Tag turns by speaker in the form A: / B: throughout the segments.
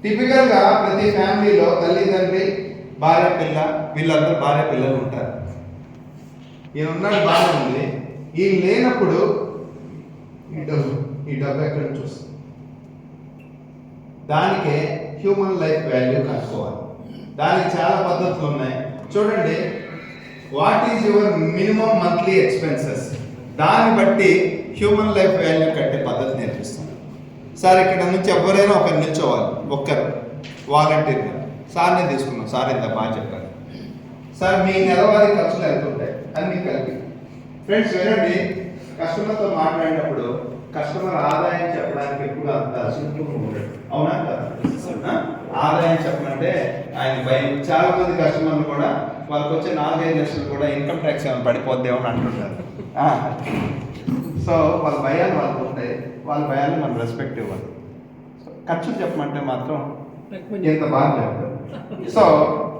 A: టిపికల్గా ప్రతి ఫ్యామిలీలో తల్లిదండ్రి భార్య పిల్ల వీళ్ళందరూ భార్య పిల్లలు ఉంటారు. ఈయన ఉన్నాడు బాగా ఉంది, ఈయన లేనప్పుడు ఈ డబ్బు ఎక్కడి నుంచి వస్తుంది? దానికే హ్యూమన్ లైఫ్ వాల్యూ కనుక్కోవాలి. దానికి చాలా పద్ధతులు ఉన్నాయి. చూడండి, what is your minimum monthly expenses, దాన్ని బట్టి హ్యూమన్ లైఫ్ వాల్యూ కట్టే పద్ధతి నేర్పిస్తాం. సార్ ఇక్కడ నుంచి ఎవరైనా ఒకరు నిల్చోవాలి, ఒక్కరు వాలంటీర్గా. సార్నే తీసుకున్నాం, సార్ ఇంత బాగా చెప్పారు. సార్ మీ నెలవారీ ఖర్చులు ఎంత ఉంటాయి అన్నీ కలిపి. ఫ్రెండ్స్ వినండి, కస్టమర్తో మాట్లాడినప్పుడు కస్టమర్ ఆదాయం చెప్పడానికి ఎప్పుడు అంత సింపుల్గా ఉండదు, అవునా కదా? ఆదాయం చెప్పమంటే ఆయన భయం. చాలా మంది కస్టమర్లు కూడా వాళ్ళకి వచ్చే 4-5 లక్షలు కూడా ఇన్కమ్ ట్యాక్స్ ఏమైనా పడిపోద్దేమో అని అంటుంటారు. సో వాళ్ళ భయాలు వాళ్ళకు ఉంటాయి, వాళ్ళ భయాన్ని మనం రెస్పెక్ట్ ఇవ్వాలి. ఖర్చులు చెప్పమంటే మాత్రం ఎంత బాగా చెప్తారు. సో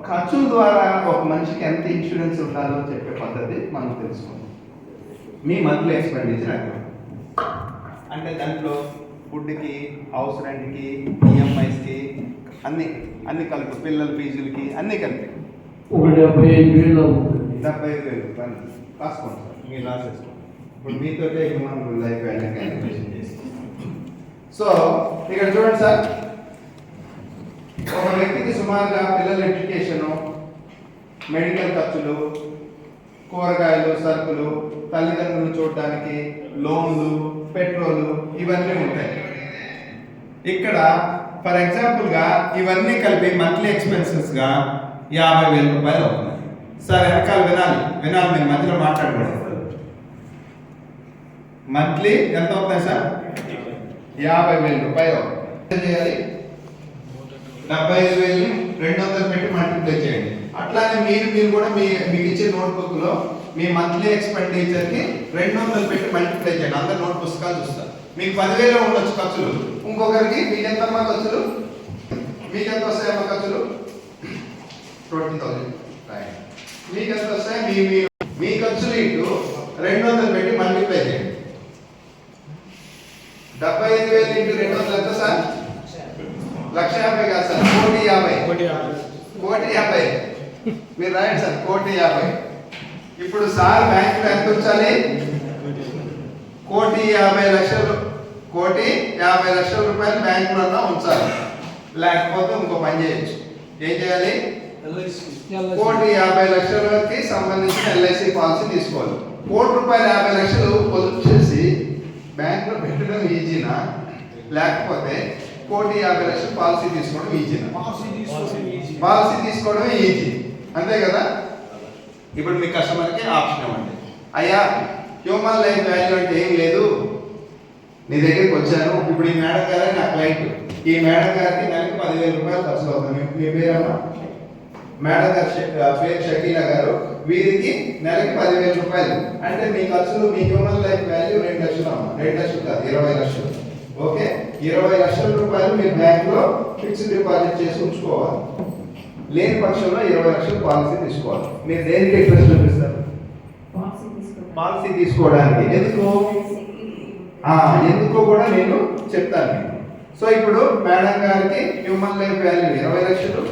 A: ఖర్చుల ద్వారా ఒక మనిషికి ఎంత ఇన్సూరెన్స్ ఉండాలో చెప్పే పద్ధతి మనం తెలుసుకుందాం. మీ మంత్లీ ఎక్స్పెండిచర్ అంటే దాంట్లో ఫుడ్కి, హౌస్ రెంట్కి, ఈఎంఐస్కి అన్ని కలిపి, పిల్లల ఫీజులకి అన్నీ కలిపి
B: 75,000
A: రూపాయలు రాసుకోండి సార్, మీరు రాసేసుకోండి. ఇప్పుడు మీతోటే హ్యూమన్ లైఫ్ వాల్యూ క్యాలిక్యులేషన్ చేసి. సో ఇక్కడ చూడండి సార్, ఒక వ్యక్తికి సుమారుగా పిల్లల ఎడ్యుకేషను, మెడికల్ ఖర్చులు, కూరగాయలు, సరుకులు, తల్లిదండ్రులను చూడడానికి లోన్లు, పెట్రోలు ఇవన్నీ ఉంటాయి. ఇక్కడ ఫర్ ఎగ్జాంపుల్గా ఇవన్నీ కలిపి మంత్లీ ఎక్స్పెన్సెస్గా 50,000 రూపాయలు అవుతున్నాయి. సార్ వెనకాల వినాలి, మీరు మధ్యలో మాట్లాడకూడదు. మంత్లీ ఎంత అవుతాయి సార్? 50,000 రూపాయలు. ఏం చేయాలి? 75,200 పెట్టి మల్టిప్లై చేయండి. అట్లానే మీరు కూడా మీకు ఇచ్చే నోట్బుక్లో మీ మంత్లీ ఎక్స్పెండిచర్కి 200 పెట్టి మల్టిప్లై చేయండి. అందరు నోట్ పుస్తకాలు చూస్తారు. మీకు 10,000 ఉండొచ్చు ఖర్చులు, ఇంకొకరికి మీకు ఎంతమ్మా ఖర్చులు, మీకు ఎంత వస్తాయమ్మా ఖర్చులు? 20,000. మీకు ఎంత వస్తాయి? మీ ఖర్చులు ఇటు 200 పెట్టి మల్టిప్లై చేయండి. 75,000 ఇంటూ 200 ఎంత సార్? 1,50,000 కాదు సార్, 1,50,000. మీరు రాయండి సార్, 1,50,000. ఇప్పుడు సార్ బ్యాంకులో ఎంత ఉంచాలి? 1,50,000. 1,50,000 రూపాయలు బ్యాంకులో ఉంచాలి. లేకపోతే ఇంకో పని చేయొచ్చు. ఏం చేయాలి? 1,50,000కి సంబంధించిన ఎల్ఐసి పాలసీ తీసుకోవాలి. 1,50,000 పొదుపు చేసి బ్యాంకులో పెట్టడం ఈజీనా, లేకపోతే 1,50,000 పాలసీ తీసుకోవడం ఈజీనా? పాలసీ తీసుకోవడమే ఈజీ, అంతే కదా? ఇప్పుడు మీ కస్టమర్కి ఆప్షన్ ఇవ్వండి. అయ్యా, హ్యూమన్ లైఫ్ వాల్యూ అంటే ఏం లేదు, నీ దగ్గరికి వచ్చాను, ఇప్పుడు ఈ మేడం గారే నా క్లయింట్, ఈ మేడం గారికి నెలకి 10,000 రూపాయలు ఖర్చు అవుతుంది. మీ పేరమ్మా? మేడం గారు పేరు షకీలా గారు. వీరికి నెలకి 10,000 రూపాయలు అంటే మీ ఖర్చులు, మీ హ్యూమన్ లైఫ్ వాల్యూ 2 లక్షలు అమ్మా. 2 లక్షలు కాదు, 20 లక్షలు. ఓకే, 20 లక్షల రూపాయలు మీరు బ్యాంకులో ఫిక్స్డ్ డిపాజిట్ చేసి ఉంచుకోవాలి. లేని పక్షంలో 20 లక్షలు పాలసీ తీసుకోవాలి. మీరు దేనికి ఇంట్రెస్ట్ చూపిస్తారు? పాలసీ తీసుకోవడానికి. ఎందుకో కూడా నేను చెప్తాను మీకు. సో ఇప్పుడు మేడం గారికి హ్యూమన్ లైఫ్ వాల్యూ 20 లక్షలు,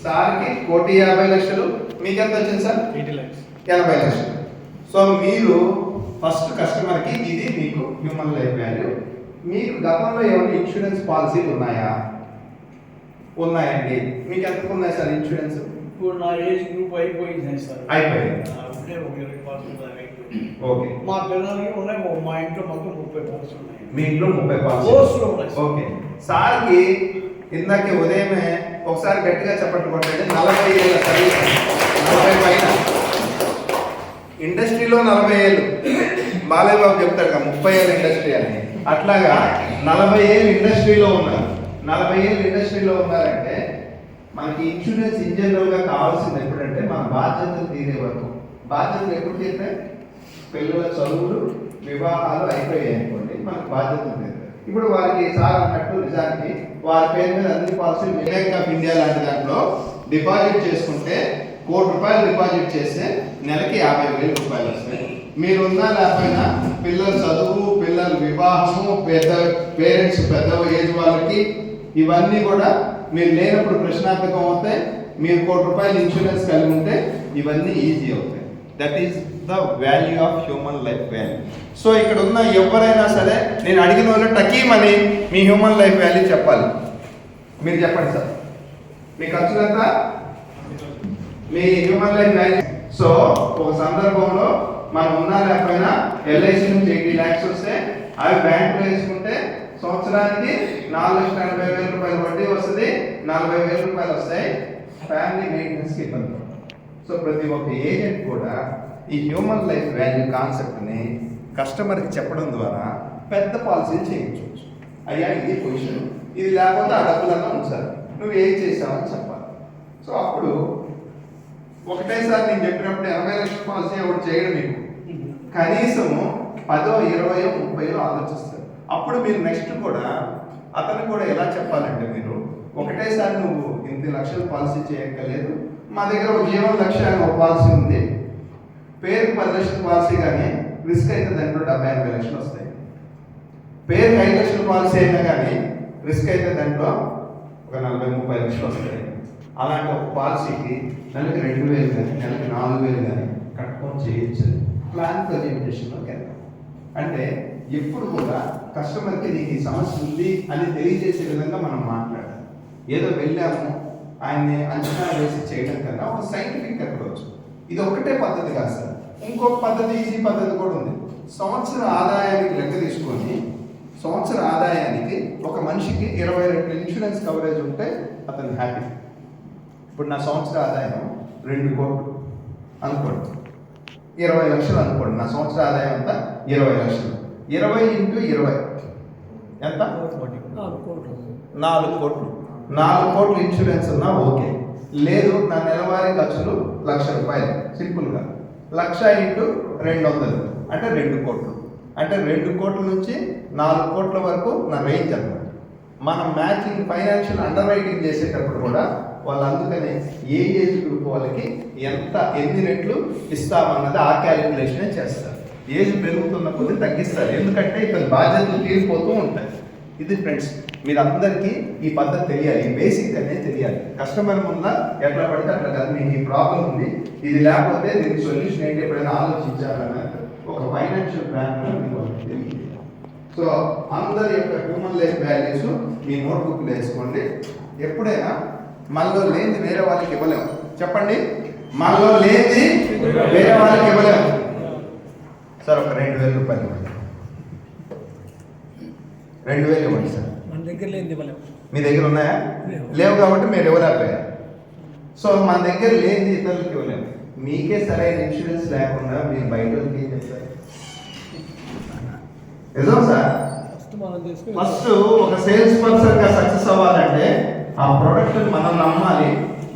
A: సార్కి 1,50,000. మీకు ఎంత వచ్చింది సార్? 80 లక్షలు. సో మీరు ఫస్ట్ కస్టమర్కి ఇది మీకు హ్యూమన్ లైఫ్ వాల్యూ. మీకు గతంలో ఏమైనా ఇన్సూరెన్స్ పాలసీలు ఉన్నాయా? ఉన్నాయండి. మీకు ఎంత ఉన్నాయి సార్ ఇన్సూరెన్స్?
B: ఇప్పుడు నా ఏజ్ గ్రూప్ అయిపోయింది సార్.
A: అయిపోయింది. ఓకే.
B: మా పిల్లలకి ఉన్నాయి, మా ఇంట్లో మొత్తం 30 పాలసీలు ఉన్నాయి.
A: మీ ఇంట్లో 30 పాలసీలు ఉన్నాయి. ఓకే. సార్కి ఇందాకే ఉదయమే ఒకసారి గట్టిగా చెప్పట్లు కొట్టండి. 40 ఏళ్ళ సర్వీస్, 40 పైన ఇండస్ట్రీలో 40 ఏళ్ళు. బాలయ్య బాబు చెప్తాడు కదా 30 ఏళ్ళ ఇండస్ట్రీ అని. అట్లాగా 40 ఏళ్ళు ఇండస్ట్రీలో ఉన్నారు. 40 ఏళ్ళు ఇండస్ట్రీలో ఉన్నారంటే మనకి ఇన్సూరెన్స్ ఇన్ జనరల్గా కావాల్సింది ఎప్పుడంటే మన బాధ్యతలు తీరే వరకు. బాధ్యతలు ఎప్పుడు తీరితే పిల్లల చదువులు, వివాహాలు అయిపోయాయి అనుకోండి, మనకు బాధ్యతలు తీరుతాయి. ఇప్పుడు వారికి సార్ అన్నట్టు నిజానికి వారి పేరు మీద అన్ని పాలసీలు బ్యాంక్ ఆఫ్ ఇండియా లాంటి దాంట్లో డిపాజిట్ చేసుకుంటే 1 కోటి రూపాయలు డిపాజిట్ చేస్తే నెలకి 50,000 రూపాయలు వస్తాయి. మీరున్నా లేకపోయినా పిల్లల చదువు, పిల్లల వివాహము, పేరెంట్స్ పెద్ద ఏజ్ వాళ్ళకి ఇవన్నీ కూడా మీరు లేనప్పుడు ప్రశ్నార్థకం అవుతాయి. మీరు ₹1,00,00,000 ఇన్సూరెన్స్ కలిగి ఉంటే ఇవన్నీ ఈజీ అవుతాయి. That is the value of human life value. So ఇక్కడ ఉన్న ఎవరైనా సరే నేను అడిగిన వాళ్ళు టకీమని మీ హ్యూమన్ లైఫ్ వాల్యూ చెప్పాలి. మీరు చెప్పండి సార్, మీ ఖర్చులు ఎంత, మీ హ్యూమన్ లైఫ్ వాల్యూ. సో ఒక సందర్భంలో మనం ఉన్నా లేకపోయినా LIC నుంచి 80 lakhs వస్తే అవి బ్యాంకులో వేసుకుంటే సంవత్సరానికి ₹4,80,000 వడ్డీ వస్తుంది, ₹40,000 వస్తాయి. ఫ్యామిలీ మెయింటెనెన్స్కి ఇబ్బంది. సో ప్రతి ఒక్క ఏజెంట్ కూడా ఈ హ్యూమన్ లైఫ్ వాల్యూ కాన్సెప్ట్ని కస్టమర్కి చెప్పడం ద్వారా పెద్ద పాలసీలు చేయించవచ్చు. అయ్యా ఇది పొజిషన్, ఇది లేకపోతే ఆ డబ్బులన్నా ఉంచాలి, నువ్వు ఏం చేసావని చెప్పాలి. సో అప్పుడు ఒకటేసారి నేను చెప్పినప్పుడు 80 లక్షల పాలసీ ఒకటి చేయడం మీకు కనీసము 10, 20, 30 ఆలోచిస్తారు. అప్పుడు మీరు నెక్స్ట్ కూడా అతను కూడా ఎలా చెప్పాలంటే మీరు ఒకటేసారి నువ్వు ఇంత లక్షల పాలసీ చేయక్కర్లేదు, మా దగ్గర ఒక జీవన లక్ష్యాన్ని ఒక పాలసీ ఉంది, పేరుకి 10 లక్షల పాలసీ కానీ రిస్క్ అయితే దాంట్లో 70-80 లక్షలు వస్తాయి. పేరు 5 లక్షల పాలసీ అయినా కానీ రిస్క్ అయితే దాంట్లో ఒక 40-30 లక్షలు వస్తాయి. అలాంటి ఒక పాలసీకి నెలకి 2,000 కానీ నెలకి 4,000 కానీ కట్టుకొని చేయొచ్చు. ప్లాన్ ప్రజెంటేషన్లోకి వెళ్తాం. అంటే ఎప్పుడు కూడా కస్టమర్కి నీకు ఈ సమస్య ఉంది అని తెలియజేసే విధంగా మనం మాట్లాడాలి. ఏదో వెళ్ళాము ఆయన్ని అంచనా వేసి చేయడం కన్నా ఒక సైంటిఫిక్ అప్రోచ్. ఇది ఒకటే పద్ధతి కాదు సార్, ఇంకొక పద్ధతి, ఈజీ పద్ధతి కూడా ఉంది. సంవత్సర ఆదాయానికి లెక్క తీసుకొని సంవత్సర ఆదాయానికి ఒక మనిషికి 20 రెట్ల ఇన్సూరెన్స్ కవరేజ్ ఉంటే అతను హ్యాపీ. ఇప్పుడు నా సంవత్సర ఆదాయం 2 కోట్లు అనుకోండి, 20 లక్షలు అనుకోండి. నా సంవత్సర ఆదాయం అంతా 20 లక్షలు. 20 × 20 ఎంత? 4 కోట్లు. 4 కోట్లు ఇన్సూరెన్స్ ఉన్నా ఓకే. లేదు నా నెలవారీ ఖర్చులు ₹1,00,000, సింపుల్గా 1,00,000 × 200 అంటే 2 కోట్లు. అంటే 2 కోట్ల నుంచి 4 కోట్ల వరకు నా రేంజ్ అన్నమాట. మనం మ్యాచింగ్ ఫైనాన్షియల్ అండర్ రైటింగ్ చేసేటప్పుడు కూడా వాళ్ళు అందుకనే ఏ ఏజ్ గ్రూప్ వాళ్ళకి ఎన్ని రెట్లు ఇస్తామన్నది ఆ క్యాలిక్యులేషనే చేస్తారు. ఏజ్ పెరుగుతున్న కొద్ది తగ్గిస్తారు, ఎందుకంటే ఇక్కడ బాధ్యతలు తీరిపోతూ ఉంటాయి. ఇది ఫ్రెండ్స్, మీరందరికీ ఈ పద్ధతి తెలియాలి, ఈ బేసిక్ అనేది తెలియాలి. కస్టమర్ ముందు ఎట్లా పడితే అట్లా కాదు, మీకు ఈ ప్రాబ్లం ఉంది, ఇది లేకపోతే దీనికి సొల్యూషన్ ఏంటి ఎప్పుడైనా ఆలోచించాలన్న ఒక ఫైనాన్షియల్ ప్లాన్ మీకు తెలియదు. సో అందరి యొక్క హ్యూమన్ లైఫ్ వాల్యూస్ మీ నోట్బుక్లో వేసుకోండి. ఎప్పుడైనా మనలో లేనిది వేరే వాళ్ళకి ఇవ్వలేము. చెప్పండి, మనలో లేనిది వేరే వాళ్ళకి ఇవ్వలేము. సార్ ఒక ₹2,000 ఇవ్వండి. 2,000 ఇవ్వండి సార్.
B: మన దగ్గర లేనిది ఇవ్వలేము.
A: మీ దగ్గర ఉన్నాయా? లేవు కాబట్టి మీరు ఇవ్వలేకపోయారు. సో మన దగ్గర లేనిది ఇతరులకి ఇవ్వలేము. మీకే సరైన ఇన్సూరెన్స్ లేకుండా మీరు బయట వాళ్ళకి ఏం చెప్తారు? నిజం సార్. ఫస్ట్ ఒక సేల్స్ పర్సన్ గా సక్సెస్ అవ్వాలంటే ఆ ప్రోడక్ట్ మనం నమ్మాలి,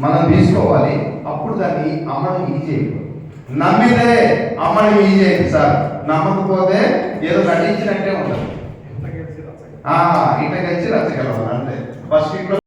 A: మనం తీసుకోవాలి. అప్పుడు దాన్ని అమ్మడం ఈజీ అయిపోతుంది. నమ్మితే అమ్మడం ఈజీ అయింది సార్, నమ్మకపోతే ఏదో నటించినట్టే ఉంటుంది. ఇట్లా గచ్చి రచ్చగలవాలి అంటే ఫస్ట్